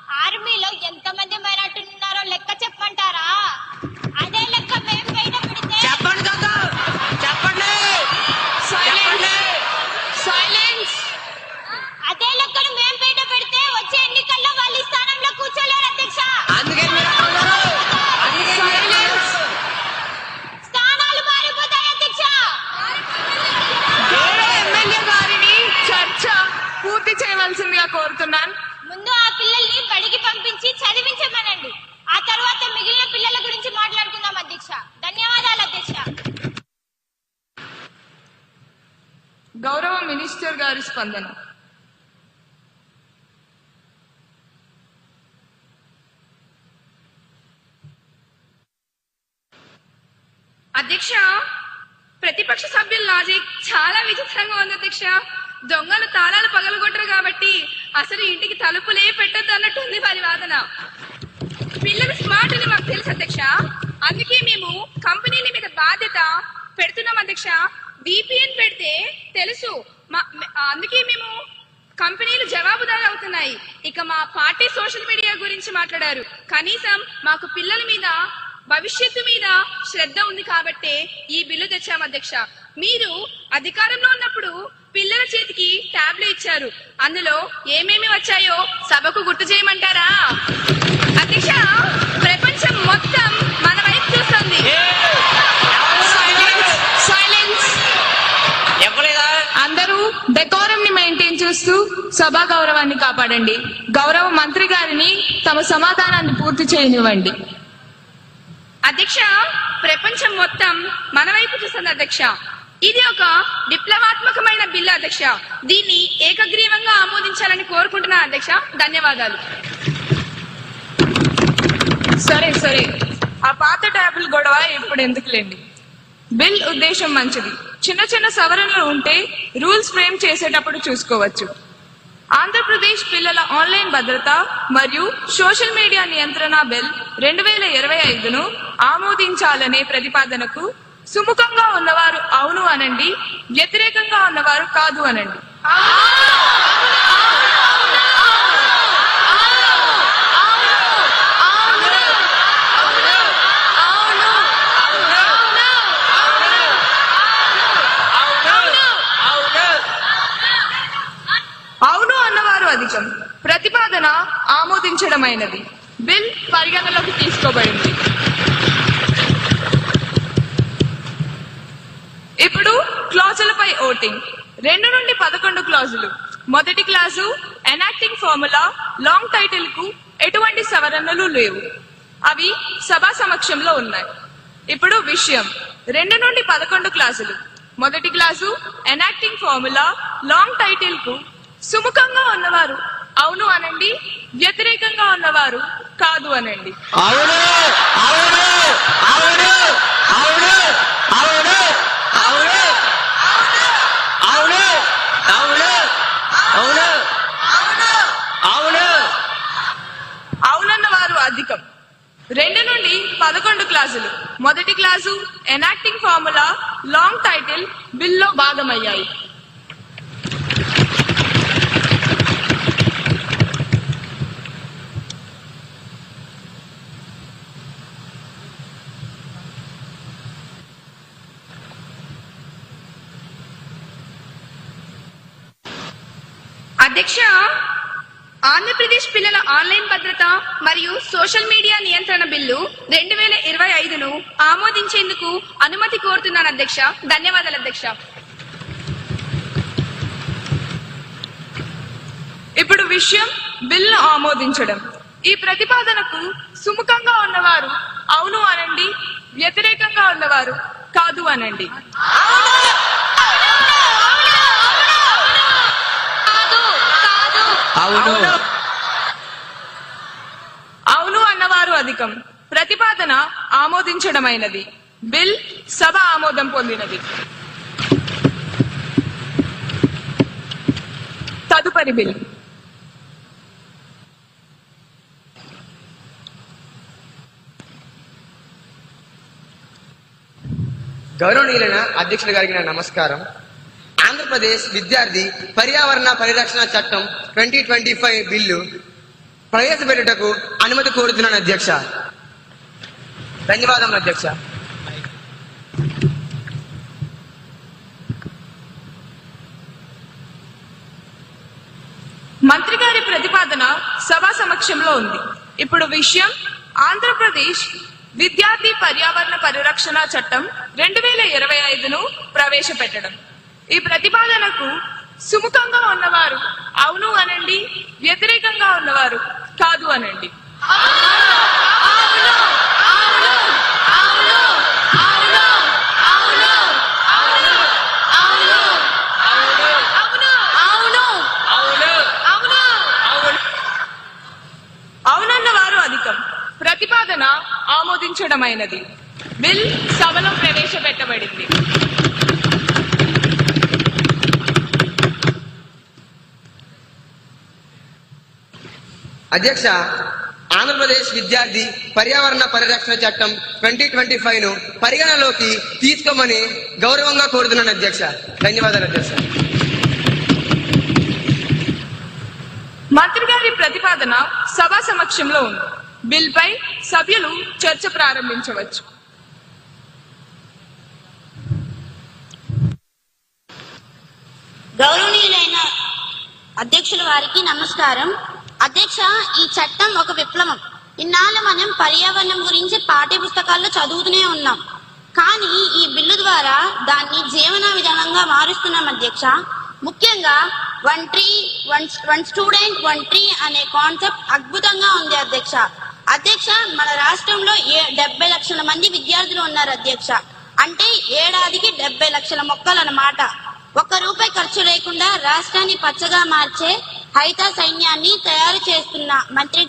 ఆర్మీలో ఎంతమంది మైనార్టీలు ఉన్నారో లెక్క చెప్పమంటారా? అదే లెక్క మేము బయట పెడితే చెప్పండి చెప్పండి సైలెన్స్. అదే లెక్కను మేము బయట పెడితే వచ్చే ఎన్నికల్లో వాళ్ళు ఈ స్థానంలో కూర్చోలేరు అధ్యక్ష. అందుకే స్థానాలు మారిపోతాయి అధ్యక్ష. ఎమ్మెల్యే గారిని చర్చ పూర్తి చేయవలసిందిగా కోరుతున్నాను. ముందు ఆ పిల్లల్ని బడికి పంపించి చదివించమనండి. ఆ తర్వాత మిగిలిన పిల్లల గురించి మాట్లాడుకుందాం అధ్యక్ష. ధన్యవాదాలు అధ్యక్ష. గౌరవ మినిస్టర్ గారి స్పందన. అధ్యక్ష, ప్రతిపక్ష సభ్యుల లాజిక్ చాలా విచిత్రంగా ఉంది అధ్యక్ష. దొంగలు తాళాలు పగలగొట్టరు కాబట్టి అసలు ఇంటికి తలుపులే పెట్టద్దు అన్నట్టుంది వారి వాదన. పిల్లలు స్మార్ట్ అని మాకు తెలుసు అధ్యక్ష, అందుకే మేము కంపెనీల మీద బాధ్యత పెడుతున్నాం అధ్యక్ష. VPN పెడితే తెలుసు, అందుకే మేము కంపెనీలు జవాబుదారు అవుతున్నాయి. ఇక మా పార్టీ సోషల్ మీడియా గురించి మాట్లాడారు. కనీసం మాకు పిల్లల మీద, భవిష్యత్తు మీద శ్రద్ధ ఉంది కాబట్టే ఈ బిల్లు తెచ్చాం అధ్యక్ష. మీరు అధికారంలో ఉన్నప్పుడు పిల్లల చేతికి ట్యాబ్లు ఇచ్చారు. అందులో ఏమేమి వచ్చాయో సభకు గుర్తు చేయమంటారా? అధ్యక్ష, ప్రపంచం మొత్తం మన వైపు చూస్తుంది. అందరూ డెకోరం ని మెయింటైన్ చేస్తూ సభా గౌరవాన్ని కాపాడండి. గౌరవ మంత్రి గారిని తమ సమాధానాన్ని పూర్తి చేయనివ్వండి. అధ్యక్ష, ప్రపంచం మొత్తం మన వైపు చూస్తుంది అధ్యక్ష. ఇది ఒక విప్లవాత్మకమైన బిల్లు అధ్యక్ష. దీన్ని ఏకగ్రీవంగా ఆమోదించాలని కోరుకుంటున్నా అధ్యక్ష. ధన్యవాదాలు. సరే, ఆ పాత ట్యాబుల్ గొడవ ఇప్పుడు ఎందుకులేండి. బిల్ ఉద్దేశం మంచిది. చిన్న సవరణలు ఉంటే రూల్స్ ఫ్రేమ్ చేసేటప్పుడు చూసుకోవచ్చు. ఆంధ్రప్రదేశ్ పిల్లల ఆన్లైన్ భద్రత మరియు సోషల్ మీడియా నియంత్రణ బిల్ 2025ను ఆమోదించాలనే ప్రతిపాదనకు సుముఖంగా ఉన్నవారు అవును అనండి, వ్యతిరేకంగా ఉన్నవారు కాదు అనండి. అవును అన్నవారు అధికం. ప్రతిపాదన ఆమోదించడమైనది. బిల్ పరిగణలోకి తీసుకోబడింది. ఇప్పుడు క్లాజులపై ఓటింగ్. 2 నుండి 11 క్లాజులు. మొదటి clause enacting formula long title కు ఎటువంటి సవరణలు లేవు. అవి సభా సమక్షంలో ఉన్నాయి. ఇప్పుడు విషయం. 2 నుండి 11 క్లాజులు. మొదటి clause enacting formula long title కు సుముఖంగా ఉన్నవారు అవును అనండి, వ్యతిరేకంగా ఉన్నవారు కాదు అనండి. అవును అవును అవును అవును అవును అవును అవును అవును అవును అవును అవునన్న వారు అధికం. 2 నుండి 11 క్లాసులు. మొదటి class enacting formula long title బిల్లో భాగమయ్యాయి. అధ్యక్ష, ఆంధ్రప్రదేశ్ పిల్లల ఆన్లైన్ భద్రత మరియు సోషల్ మీడియా నియంత్రణ బిల్లు 2025ను ఆమోదించేందుకు అనుమతి కోరుతున్నాను అధ్యక్ష. ధన్యవాదాలు అధ్యక్ష. ఇప్పుడు విషయం బిల్లు ఆమోదించడం. ఈ ప్రతిపాదనకు సుముఖంగా ఉన్నవారు అవును అనండి, వ్యతిరేకంగా ఉన్నవారు కాదు అనండి. అవును అన్నవారు అధికం. ప్రతిపాదన ఆమోదించడమైనది. బిల్ సభ ఆమోదం పొందినది. తదుపరి బిల్. గౌరవనీయులైన అధ్యక్షుల గారికి నా నమస్కారం. ఆంధ్రప్రదేశ్ విద్యార్థి పర్యావరణ పరిరక్షణ చట్టం 2025 బిల్లు ప్రవేశపెట్టుటకు అనుమతి కోరుతున్నాను అధ్యక్ష. ధన్యవాదములు అధ్యక్ష. మంత్రి గారి ప్రతిపాదన సభా సమక్షంలో ఉంది. ఇప్పుడు విషయం ఆంధ్రప్రదేశ్ విద్యార్థి పర్యావరణ పరిరక్షణ చట్టం 2025ను ప్రవేశపెట్టడం. ఈ ప్రతిపాదనకు సుముఖంగా ఉన్నవారు అవును అనండి, వ్యతిరేకంగా ఉన్నవారు కాదు అనండి. అవునన్న వారు అధికం. ప్రతిపాదన ఆమోదించడమైనది. బిల్ సభలో ప్రవేశపెట్టబడింది. అధ్యక్ష, ఆంధ్రప్రదేశ్ విద్యార్థి పర్యావరణ పరిరక్షణ చట్టం 2025ను పరిగణలోకి తీసుకోమని గౌరవంగా కోరుతున్నాను అధ్యక్ష. ధన్యవాదాలు అధ్యక్ష. మంత్రి గారి ప్రతిపాదన సభా సమక్షంలో ఉంది. బిల్ పై సభ్యులు చర్చ ప్రారంభించవచ్చు. గౌరవనీయులైన అధ్యక్షుల వారికి నమస్కారం. అధ్యక్ష, ఈ చట్టం ఒక విప్లవం. ఇన్నాళ్ళు మనం పర్యావరణం గురించి పాఠ్య పుస్తకాల్లో చదువుతూనే ఉన్నాం, కానీ ఈ బిల్లు ద్వారా దాన్ని జీవన విధానంగా మారుస్తున్నాం అధ్యక్ష. ముఖ్యంగా one tree one student one tree అనే కాన్సెప్ట్ అద్భుతంగా ఉంది అధ్యక్ష. అధ్యక్ష, మన రాష్ట్రంలో 70 లక్షల మంది విద్యార్థులు ఉన్నారు అధ్యక్ష. అంటే ఏడాదికి 70 లక్షల మొక్కలు అన్నమాట. ₹1 ఖర్చు లేకుండా రాష్ట్రాన్ని పచ్చగా మార్చే హరిత సైన్యాన్ని తయారు చేస్తున్న మంత్రి